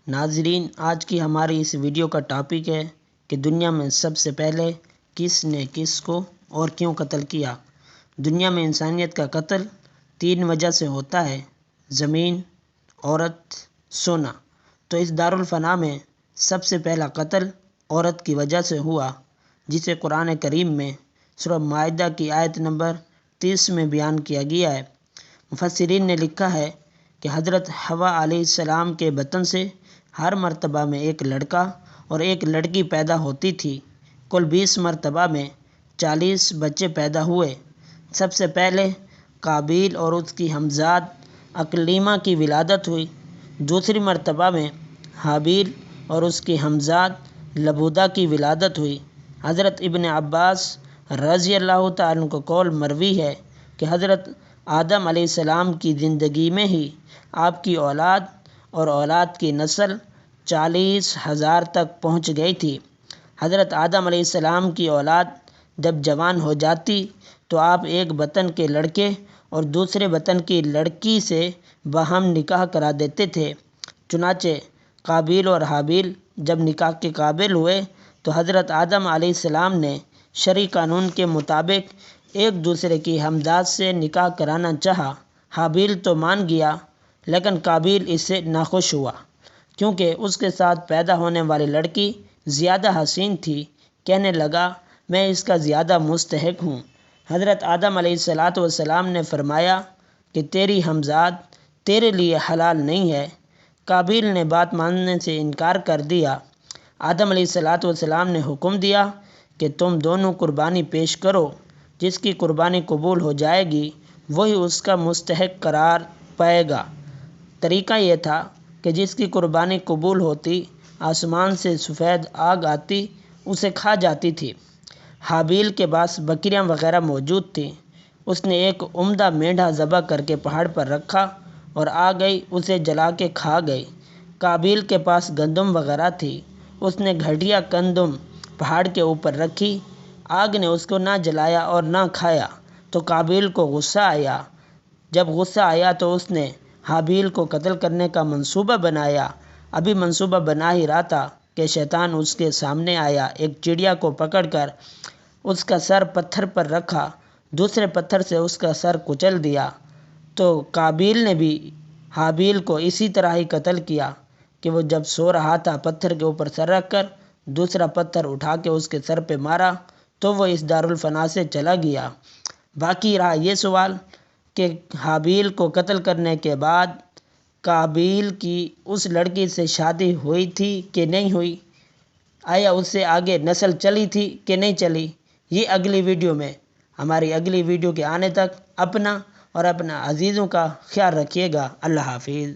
ناظرین، آج کی ہماری اس ویڈیو کا ٹاپک ہے کہ دنیا میں سب سے پہلے کس نے کس کو اور کیوں قتل کیا۔ دنیا میں انسانیت کا قتل 3 وجہ سے ہوتا ہے: زمین، عورت، سونا۔ تو اس دارالفنا میں سب سے پہلا قتل عورت کی وجہ سے ہوا، جسے قرآن کریم میں سورہ مائدہ کی آیت نمبر 30 میں بیان کیا گیا ہے۔ مفسرین نے لکھا ہے کہ حضرت حوا علیہ السلام کے بطن سے ہر مرتبہ میں ایک لڑکا اور ایک لڑکی پیدا ہوتی تھی۔ کل 20 مرتبہ میں 40 بچے پیدا ہوئے۔ سب سے پہلے قابیل اور اس کی ہمزاد اکلیمہ کی ولادت ہوئی۔ دوسری مرتبہ میں حابیل اور اس کی ہمزاد لبودہ کی ولادت ہوئی۔ حضرت ابن عباس رضی اللہ تعالیٰ عنہ کا قول مروی ہے کہ حضرت آدم علیہ السلام کی زندگی میں ہی آپ کی اولاد اور اولاد کی نسل 40,000 تک پہنچ گئی تھی۔ حضرت آدم علیہ السلام کی اولاد جب جوان ہو جاتی تو آپ ایک بطن کے لڑکے اور دوسرے بطن کی لڑکی سے باہم نکاح کرا دیتے تھے۔ چنانچہ قابیل اور حابیل جب نکاح کے قابل ہوئے تو حضرت آدم علیہ السلام نے شرعی قانون کے مطابق ایک دوسرے کی ہمزاد سے نکاح کرانا چاہا۔ حابیل تو مان گیا، لیکن قابیل اس سے ناخوش ہوا، کیونکہ اس کے ساتھ پیدا ہونے والی لڑکی زیادہ حسین تھی۔ کہنے لگا، میں اس کا زیادہ مستحق ہوں۔ حضرت آدم علیہ السلام نے فرمایا کہ تیری ہمزاد تیرے لیے حلال نہیں ہے۔ قابیل نے بات ماننے سے انکار کر دیا۔ آدم علیہ السلام نے حکم دیا کہ تم دونوں قربانی پیش کرو۔ جس کی قربانی قبول ہو جائے گی وہی اس کا مستحق قرار پائے گا۔ طریقہ یہ تھا کہ جس کی قربانی قبول ہوتی، آسمان سے سفید آگ آتی، اسے کھا جاتی تھی۔ حابیل کے پاس بکریاں وغیرہ موجود تھیں۔ اس نے ایک عمدہ مینڈھا ذبح کر کے پہاڑ پر رکھا اور آگ آئی اسے جلا کے کھا گئی۔ قابیل کے پاس گندم وغیرہ تھی۔ اس نے گھٹیا گندم پہاڑ کے اوپر رکھی۔ آگ نے اس کو نہ جلایا اور نہ کھایا تو قابیل کو غصہ آیا۔ جب غصہ آیا تو اس نے حابیل کو قتل کرنے کا منصوبہ بنایا۔ ابھی منصوبہ بنا ہی رہا تھا کہ شیطان اس کے سامنے آیا۔ ایک چڑیا کو پکڑ کر اس کا سر پتھر پر رکھا، دوسرے پتھر سے اس کا سر کچل دیا۔ تو قابیل نے بھی حابیل کو اسی طرح ہی قتل کیا کہ وہ جب سو رہا تھا پتھر کے اوپر سر رکھ کر دوسرا پتھر اٹھا کے اس کے سر پہ مارا تو وہ اس دارالفنا سے چلا گیا۔ باقی رہا یہ سوال کہ حابیل کو قتل کرنے کے بعد قابیل کی اس لڑکی سے شادی ہوئی تھی کہ نہیں ہوئی؟ آیا اس سے آگے نسل چلی تھی کہ نہیں چلی؟ یہ اگلی ویڈیو میں۔ ہماری اگلی ویڈیو کے آنے تک اپنا اور اپنا عزیزوں کا خیال رکھیے گا۔ اللہ حافظ۔